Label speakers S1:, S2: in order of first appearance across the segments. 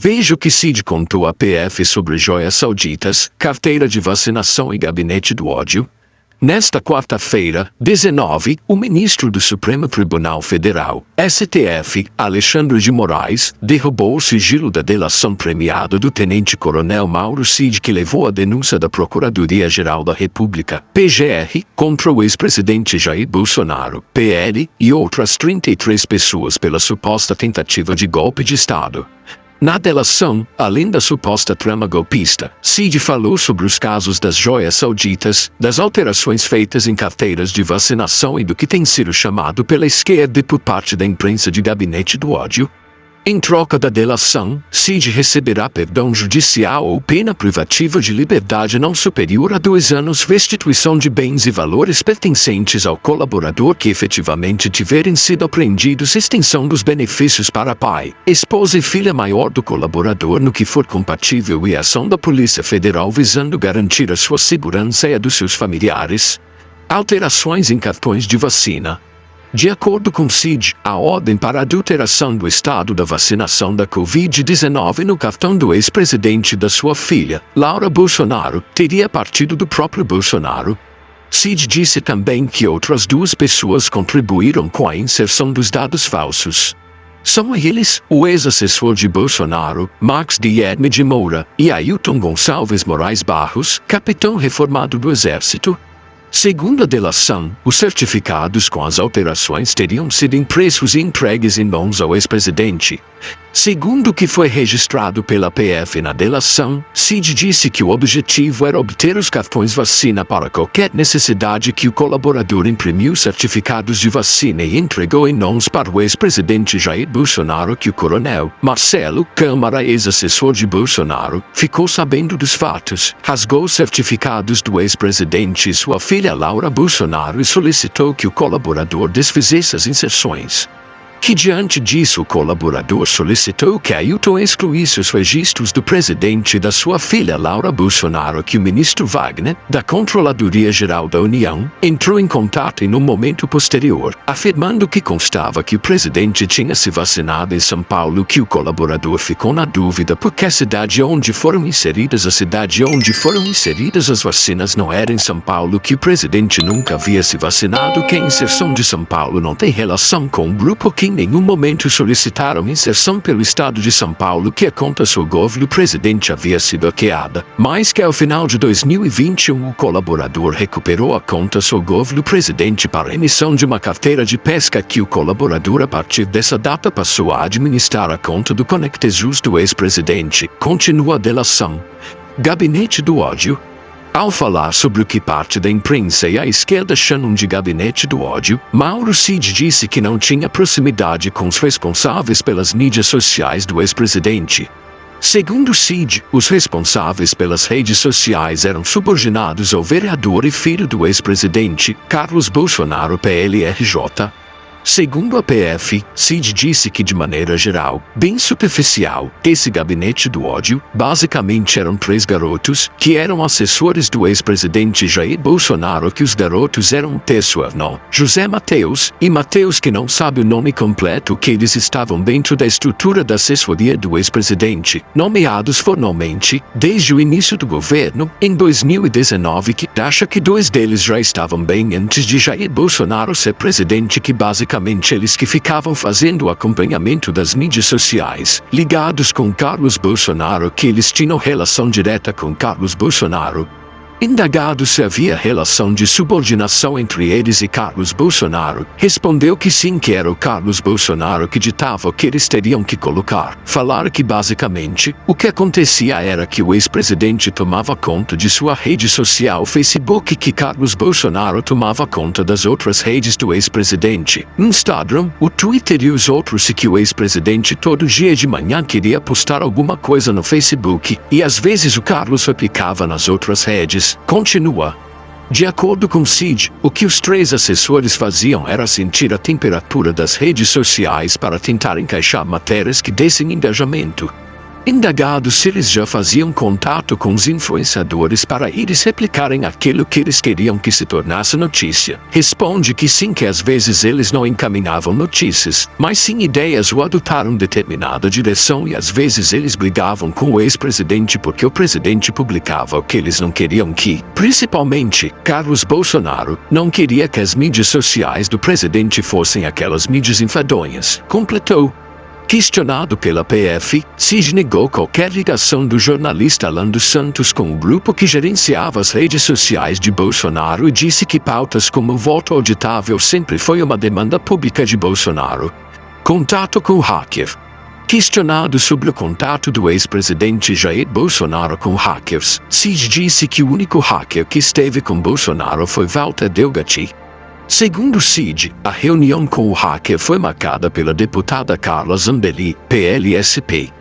S1: Veja o que Cid contou à PF sobre joias sauditas, carteira de vacinação e gabinete do ódio. Nesta quarta-feira, 19, o ministro do Supremo Tribunal Federal, STF, Alexandre de Moraes, derrubou o sigilo da delação premiada do tenente-coronel Mauro Cid, que levou a denúncia da Procuradoria-Geral da República, PGR, contra o ex-presidente Jair Bolsonaro, PL, e outras 33 pessoas pela suposta tentativa de golpe de Estado. Na delação, além da suposta trama golpista, Cid falou sobre os casos das joias sauditas, das alterações feitas em carteiras de vacinação e do que tem sido chamado pela esquerda e por parte da imprensa de gabinete do ódio. Em troca da delação, Cid receberá perdão judicial ou pena privativa de liberdade não superior a 2 anos, restituição de bens e valores pertencentes ao colaborador que efetivamente tiverem sido apreendidos, extensão dos benefícios para pai, esposa e filha maior do colaborador no que for compatível e ação da Polícia Federal visando garantir a sua segurança e a dos seus familiares. Alterações em cartões de vacina. De acordo com Cid, a ordem para a adulteração do estado da vacinação da Covid-19 no cartão do ex-presidente da sua filha, Laura Bolsonaro, teria partido do próprio Bolsonaro. Cid disse também que outras 2 pessoas contribuíram com a inserção dos dados falsos. São eles, o ex-assessor de Bolsonaro, Max Guilherme de Moura, e Ailton Gonçalves Moraes Barros, capitão reformado do Exército. Segundo a delação, os certificados com as alterações teriam sido impressos e entregues em mãos ao ex-presidente. Segundo o que foi registrado pela PF na delação, Cid disse que o objetivo era obter os cartões vacina para qualquer necessidade, que o colaborador imprimiu certificados de vacina e entregou em mãos para o ex-presidente Jair Bolsonaro, que o coronel Marcelo Câmara, ex-assessor de Bolsonaro, ficou sabendo dos fatos, rasgou os certificados do ex-presidente e sua filha Laura Bolsonaro e solicitou que o colaborador desfizesse as inserções. Que diante disso o colaborador solicitou que Ailton excluísse os registros do presidente e da sua filha Laura Bolsonaro, que o ministro Wagner, da Controladoria-Geral da União, entrou em contato em um momento posterior, afirmando que constava que o presidente tinha se vacinado em São Paulo, que o colaborador ficou na dúvida porque a cidade onde foram inseridas as vacinas não era em São Paulo, que o presidente nunca havia se vacinado, que a inserção de São Paulo não tem relação com o grupo, que em nenhum momento solicitaram inserção pelo estado de São Paulo, que a conta Sogov do presidente havia sido hackeada, mas que ao final de 2021 o colaborador recuperou a conta Sogov do presidente para a emissão de uma carteira de pesca, que o colaborador a partir dessa data passou a administrar a conta do Conectejus do ex-presidente. Continua a delação. Gabinete do ódio. Ao falar sobre o que parte da imprensa e a esquerda chamam de gabinete do ódio, Mauro Cid disse que não tinha proximidade com os responsáveis pelas mídias sociais do ex-presidente. Segundo Cid, os responsáveis pelas redes sociais eram subordinados ao vereador e filho do ex-presidente, Carlos Bolsonaro, PLRJ. Segundo a PF, Cid disse que de maneira geral, bem superficial, esse gabinete do ódio, basicamente eram 3 garotos, que eram assessores do ex-presidente Jair Bolsonaro, que os garotos eram Técio Arnon, José Mateus, e Mateus, que não sabe o nome completo, que eles estavam dentro da estrutura da assessoria do ex-presidente, nomeados formalmente, desde o início do governo, em 2019, que acha que 2 deles já estavam bem antes de Jair Bolsonaro ser presidente, que basicamente eles que ficavam fazendo o acompanhamento das mídias sociais, ligados com Carlos Bolsonaro, que eles tinham relação direta com Carlos Bolsonaro. Indagado se havia relação de subordinação entre eles e Carlos Bolsonaro, respondeu que sim, que era o Carlos Bolsonaro que ditava o que eles teriam que colocar. Falaram que basicamente, o que acontecia era que o ex-presidente tomava conta de sua rede social Facebook, que Carlos Bolsonaro tomava conta das outras redes do ex-presidente, Instagram, o Twitter e os outros, e que o ex-presidente todo dia de manhã queria postar alguma coisa no Facebook, e às vezes o Carlos replicava nas outras redes. Continua. De acordo com Cid, o que os 3 assessores faziam era sentir a temperatura das redes sociais para tentar encaixar matérias que dessem engajamento. Indagados se eles já faziam contato com os influenciadores para eles replicarem aquilo que eles queriam que se tornasse notícia, responde que sim, que às vezes eles não encaminhavam notícias, mas sim ideias ou adotaram determinada direção, e às vezes eles brigavam com o ex-presidente porque o presidente publicava o que eles não queriam que, principalmente, Carlos Bolsonaro, não queria que as mídias sociais do presidente fossem aquelas mídias enfadonhas, completou. Questionado pela PF, Cid negou qualquer ligação do jornalista Alan dos Santos com o grupo que gerenciava as redes sociais de Bolsonaro e disse que pautas como o voto auditável sempre foi uma demanda pública de Bolsonaro. Contato com o hacker. Questionado sobre o contato do ex-presidente Jair Bolsonaro com hackers, Cid disse que o único hacker que esteve com Bolsonaro foi Walter Delgatti. Segundo Cid, a reunião com o hacker foi marcada pela deputada Carla Zambelli, PLSP.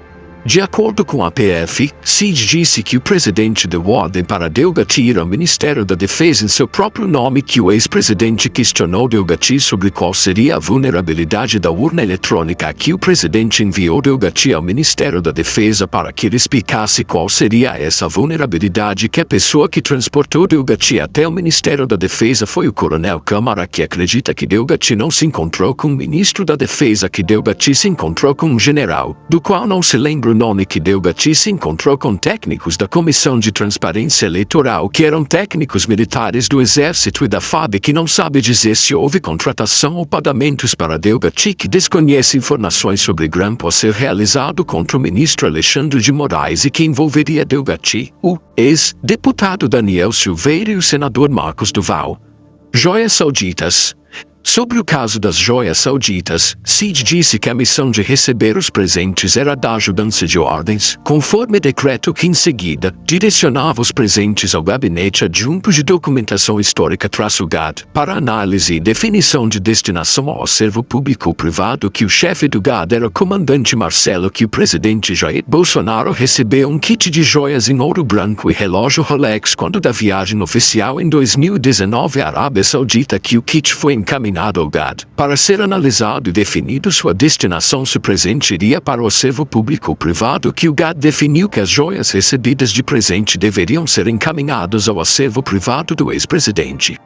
S1: De acordo com a PF, Cid disse que o presidente deu ordem para Delgatti ir ao Ministério da Defesa em seu próprio nome, que o ex-presidente questionou Delgatti sobre qual seria a vulnerabilidade da urna eletrônica, que o presidente enviou Delgatti ao Ministério da Defesa para que ele explicasse qual seria essa vulnerabilidade, que a pessoa que transportou Delgatti até o Ministério da Defesa foi o coronel Câmara, que acredita que Delgatti não se encontrou com o ministro da Defesa, que Delgatti se encontrou com um general, do qual não se lembra o nome, que Delgatti se encontrou com técnicos da Comissão de Transparência Eleitoral, que eram técnicos militares do Exército e da FAB, que não sabe dizer se houve contratação ou pagamentos para Delgatti, que desconhece informações sobre grampo a ser realizado contra o ministro Alexandre de Moraes e que envolveria Delgatti, o ex-deputado Daniel Silveira e o senador Marcos Duval. Joias sauditas. Sobre o caso das joias sauditas, Cid disse que a missão de receber os presentes era da ajudança de ordens, conforme decreto, que em seguida direcionava os presentes ao Gabinete Adjunto de Documentação Histórica -GAD, para análise e definição de destinação ao acervo público ou privado, que o chefe do GAD era o comandante Marcelo, que o presidente Jair Bolsonaro recebeu um kit de joias em ouro branco e relógio Rolex quando da viagem oficial em 2019 à Arábia Saudita, que o kit foi encaminhado ao GAD, para ser analisado e definido sua destinação, se o presente iria para o acervo público ou privado, que o GAD definiu que as joias recebidas de presente deveriam ser encaminhadas ao acervo privado do ex-presidente.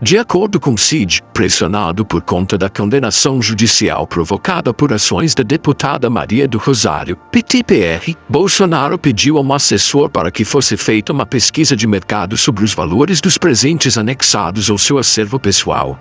S1: De acordo com Cid, pressionado por conta da condenação judicial provocada por ações da deputada Maria do Rosário, PT-PR, Bolsonaro pediu a um assessor para que fosse feita uma pesquisa de mercado sobre os valores dos presentes anexados ao seu acervo pessoal.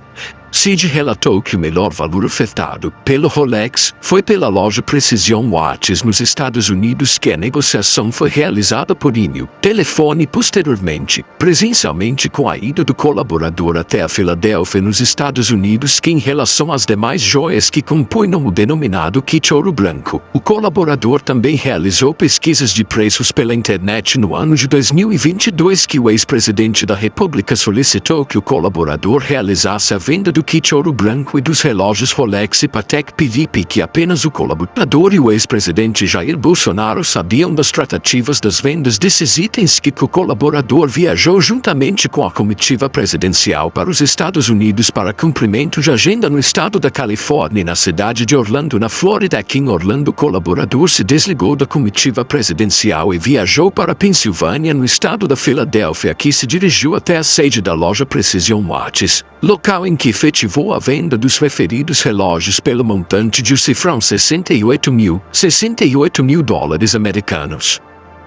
S1: Cid relatou que o melhor valor ofertado pelo Rolex foi pela loja Precision Watches nos Estados Unidos, que a negociação foi realizada por e-mail, telefone e posteriormente, presencialmente, com a ida do colaborador até a Filadélfia, nos Estados Unidos, que em relação às demais joias que compõem o denominado kit ouro branco, o colaborador também realizou pesquisas de preços pela internet no ano de 2022, que o ex-presidente da República solicitou que o colaborador realizasse a venda do kit ouro branco e dos relógios Rolex e Patek Philippe, que apenas o colaborador e o ex-presidente Jair Bolsonaro sabiam das tratativas das vendas desses itens, que o colaborador viajou juntamente com a comitiva presidencial para os Estados Unidos para cumprimento de agenda no estado da Califórnia e na cidade de Orlando, na Flórida, que em Orlando o colaborador se desligou da comitiva presidencial e viajou para Pensilvânia, no estado da Filadélfia, que se dirigiu até a sede da loja Precision Watches, local em que efetivou a venda dos referidos relógios pelo montante de um cifrão $68 mil dólares americanos.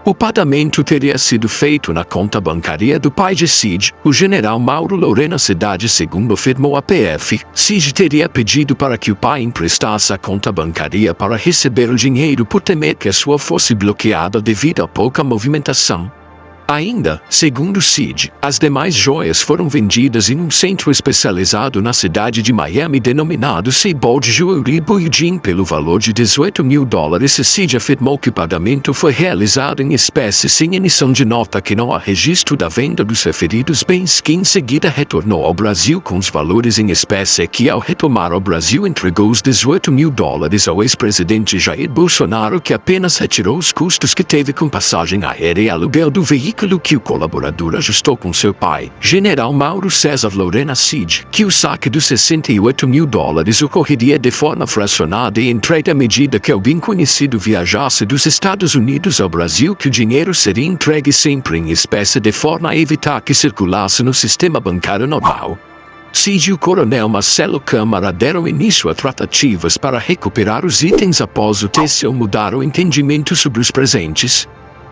S1: O pagamento teria sido feito na conta bancária do pai de Cid, o general Mauro Lorena Cidade, segundo afirmou a PF. Cid teria pedido para que o pai emprestasse a conta bancária para receber o dinheiro por temer que a sua fosse bloqueada devido à pouca movimentação. Ainda, segundo Cid, as demais joias foram vendidas em um centro especializado na cidade de Miami denominado Seybold Jewelry Building pelo valor de $18 mil. Cid afirmou que o pagamento foi realizado em espécie sem emissão de nota, que não há registro da venda dos referidos bens, que em seguida retornou ao Brasil com os valores em espécie, que ao retomar ao Brasil entregou os $18 mil ao ex-presidente Jair Bolsonaro, que apenas retirou os custos que teve com passagem aérea e aluguel do veículo cálculo que o colaborador ajustou com seu pai, General Mauro César Lorena Cid, que o saque dos 68 mil dólares ocorreria de forma fracionada e entregue à medida que o bem conhecido viajasse dos Estados Unidos ao Brasil, que o dinheiro seria entregue sempre em espécie de forma a evitar que circulasse no sistema bancário normal. Cid e o coronel Marcelo Câmara deram início a tratativas para recuperar os itens após o TCU mudar o entendimento sobre os presentes.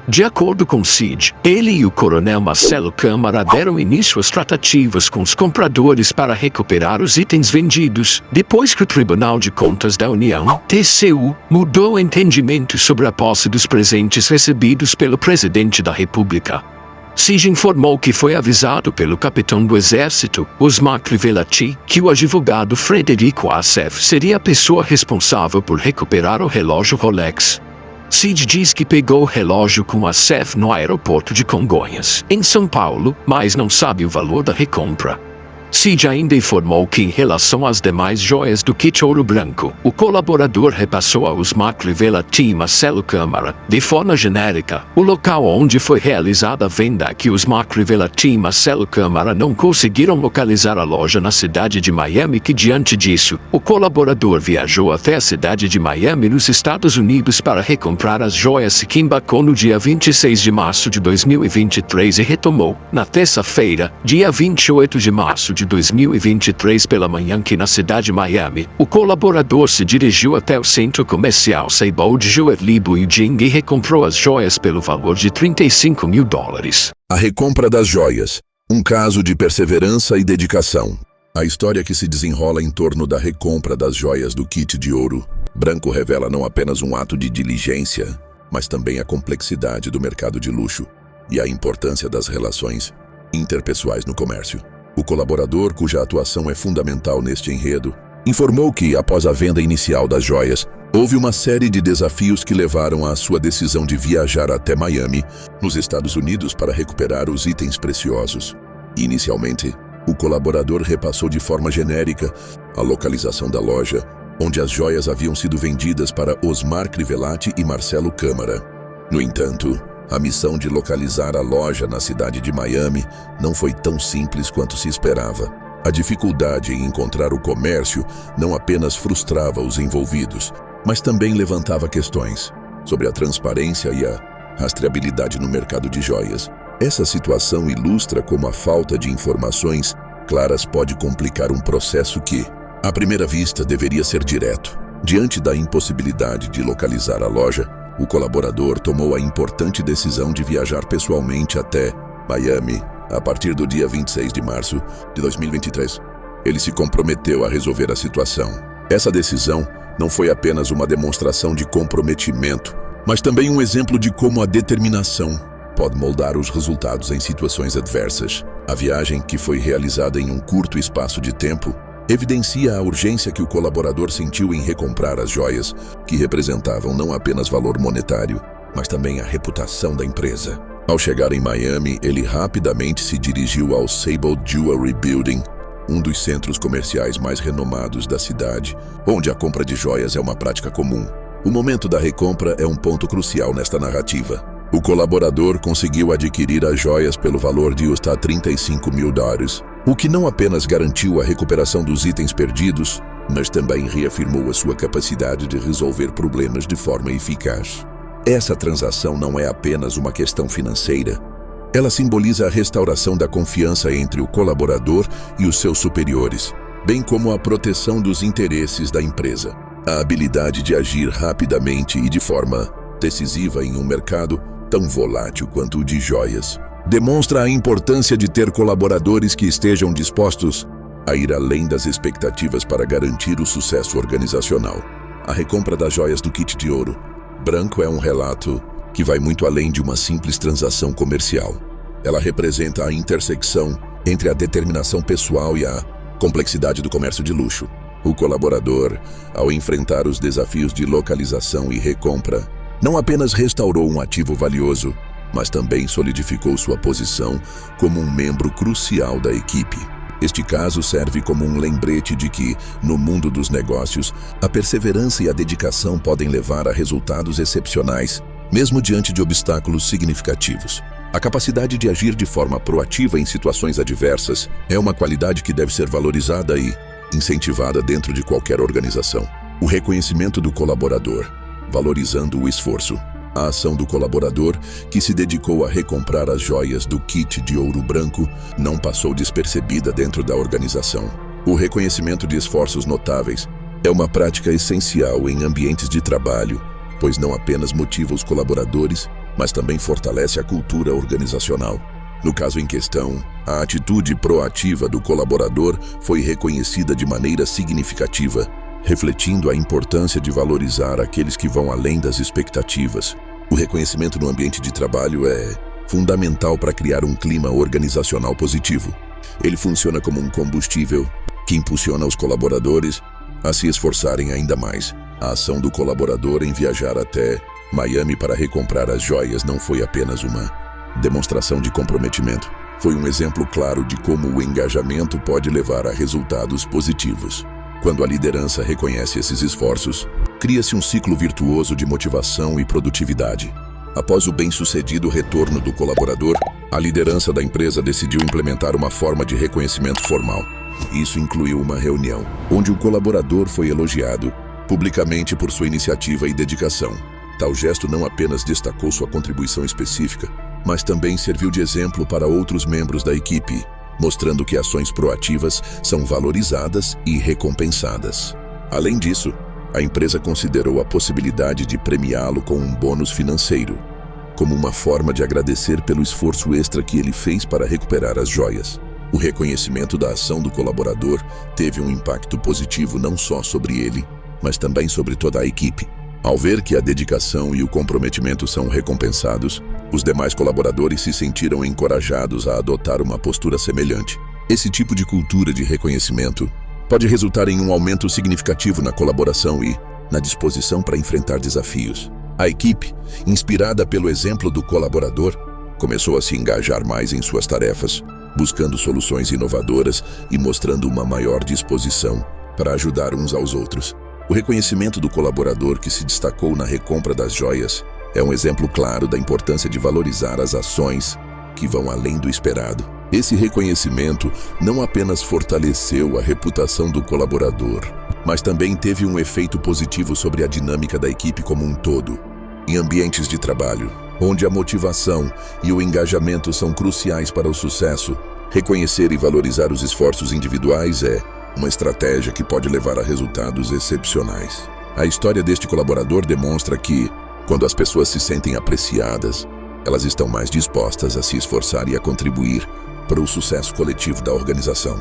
S1: De acordo com Cid, ele e o coronel Marcelo Câmara deram início às tratativas com os compradores para recuperar os itens vendidos, depois que o Tribunal de Contas da União, TCU, mudou o entendimento sobre a posse dos presentes recebidos pelo presidente da República. Cid informou que foi avisado pelo capitão do Exército, Osmar Crivellati, que o advogado Frederico Assef seria a pessoa responsável por recuperar o relógio Rolex. Cid diz que pegou o relógio com Assef no aeroporto de Congonhas, em São Paulo, mas não sabe o valor da recompra. Cid ainda informou que, em relação às demais joias do kit ouro branco, o colaborador repassou a Osmar Crivellati e Marcelo Câmara, de forma genérica, o local onde foi realizada a venda, que Osmar Crivellati e Marcelo Câmara não conseguiram localizar a loja na cidade de Miami, que diante disso, o colaborador viajou até a cidade de Miami nos Estados Unidos para recomprar as joias que embarcou no dia 26 de março de 2023 e retomou, na terça-feira, dia 28 de março de 2023 pela manhã, que na cidade de Miami, o colaborador se dirigiu até o centro comercial Seibold Jewelry Building e recomprou as joias pelo valor de 35 mil dólares.
S2: A recompra das joias, um caso de perseverança e dedicação. A história que se desenrola em torno da recompra das joias do kit de ouro branco revela não apenas um ato de diligência, mas também a complexidade do mercado de luxo e a importância das relações interpessoais no comércio. O colaborador, cuja atuação é fundamental neste enredo, informou que, após a venda inicial das joias, houve uma série de desafios que levaram à sua decisão de viajar até Miami, nos Estados Unidos, para recuperar os itens preciosos. Inicialmente, o colaborador repassou de forma genérica a localização da loja, onde as joias haviam sido vendidas para Osmar Crivellati e Marcelo Câmara. No entanto, a missão de localizar a loja na cidade de Miami não foi tão simples quanto se esperava. A dificuldade em encontrar o comércio não apenas frustrava os envolvidos, mas também levantava questões sobre a transparência e a rastreabilidade no mercado de joias. Essa situação ilustra como a falta de informações claras pode complicar um processo que, à primeira vista, deveria ser direto. Diante da impossibilidade de localizar a loja, o colaborador tomou a importante decisão de viajar pessoalmente até Miami a partir do dia 26 de março de 2023. Ele se comprometeu a resolver a situação. Essa decisão não foi apenas uma demonstração de comprometimento, mas também um exemplo de como a determinação pode moldar os resultados em situações adversas. A viagem, que foi realizada em um curto espaço de tempo, evidencia a urgência que o colaborador sentiu em recomprar as joias, que representavam não apenas valor monetário, mas também a reputação da empresa. Ao chegar em Miami, ele rapidamente se dirigiu ao Seibold Jewelry Building, um dos centros comerciais mais renomados da cidade, onde a compra de joias é uma prática comum. O momento da recompra é um ponto crucial nesta narrativa. O colaborador conseguiu adquirir as joias pelo valor de US$ 35 mil, o que não apenas garantiu a recuperação dos itens perdidos, mas também reafirmou a sua capacidade de resolver problemas de forma eficaz. Essa transação não é apenas uma questão financeira. Ela simboliza a restauração da confiança entre o colaborador e os seus superiores, bem como a proteção dos interesses da empresa. A habilidade de agir rapidamente e de forma decisiva em um mercado tão volátil quanto o de joias demonstra a importância de ter colaboradores que estejam dispostos a ir além das expectativas para garantir o sucesso organizacional. A recompra das joias do kit de ouro branco é um relato que vai muito além de uma simples transação comercial. Ela representa a intersecção entre a determinação pessoal e a complexidade do comércio de luxo. O colaborador, ao enfrentar os desafios de localização e recompra, não apenas restaurou um ativo valioso, mas também solidificou sua posição como um membro crucial da equipe. Este caso serve como um lembrete de que, no mundo dos negócios, a perseverança e a dedicação podem levar a resultados excepcionais, mesmo diante de obstáculos significativos. A capacidade de agir de forma proativa em situações adversas é uma qualidade que deve ser valorizada e incentivada dentro de qualquer organização. O reconhecimento do colaborador, valorizando o esforço. A ação do colaborador, que se dedicou a recomprar as joias do kit de ouro branco, não passou despercebida dentro da organização. O reconhecimento de esforços notáveis é uma prática essencial em ambientes de trabalho, pois não apenas motiva os colaboradores, mas também fortalece a cultura organizacional. No caso em questão, a atitude proativa do colaborador foi reconhecida de maneira significativa, refletindo a importância de valorizar aqueles que vão além das expectativas. O reconhecimento no ambiente de trabalho é fundamental para criar um clima organizacional positivo. Ele funciona como um combustível que impulsiona os colaboradores a se esforçarem ainda mais. A ação do colaborador em viajar até Miami para recomprar as joias não foi apenas uma demonstração de comprometimento. Foi um exemplo claro de como o engajamento pode levar a resultados positivos. Quando a liderança reconhece esses esforços, cria-se um ciclo virtuoso de motivação e produtividade. Após o bem-sucedido retorno do colaborador, a liderança da empresa decidiu implementar uma forma de reconhecimento formal. Isso incluiu uma reunião, onde o colaborador foi elogiado publicamente por sua iniciativa e dedicação. Tal gesto não apenas destacou sua contribuição específica, mas também serviu de exemplo para outros membros da equipe, mostrando que ações proativas são valorizadas e recompensadas. Além disso, a empresa considerou a possibilidade de premiá-lo com um bônus financeiro, como uma forma de agradecer pelo esforço extra que ele fez para recuperar as joias. O reconhecimento da ação do colaborador teve um impacto positivo não só sobre ele, mas também sobre toda a equipe. Ao ver que a dedicação e o comprometimento são recompensados, os demais colaboradores se sentiram encorajados a adotar uma postura semelhante. Esse tipo de cultura de reconhecimento pode resultar em um aumento significativo na colaboração e na disposição para enfrentar desafios. A equipe, inspirada pelo exemplo do colaborador, começou a se engajar mais em suas tarefas, buscando soluções inovadoras e mostrando uma maior disposição para ajudar uns aos outros. O reconhecimento do colaborador que se destacou na recompra das joias é um exemplo claro da importância de valorizar as ações que vão além do esperado. Esse reconhecimento não apenas fortaleceu a reputação do colaborador, mas também teve um efeito positivo sobre a dinâmica da equipe como um todo. Em ambientes de trabalho, onde a motivação e o engajamento são cruciais para o sucesso, reconhecer e valorizar os esforços individuais é uma estratégia que pode levar a resultados excepcionais. A história deste colaborador demonstra que, quando as pessoas se sentem apreciadas, elas estão mais dispostas a se esforçar e a contribuir para o sucesso coletivo da organização.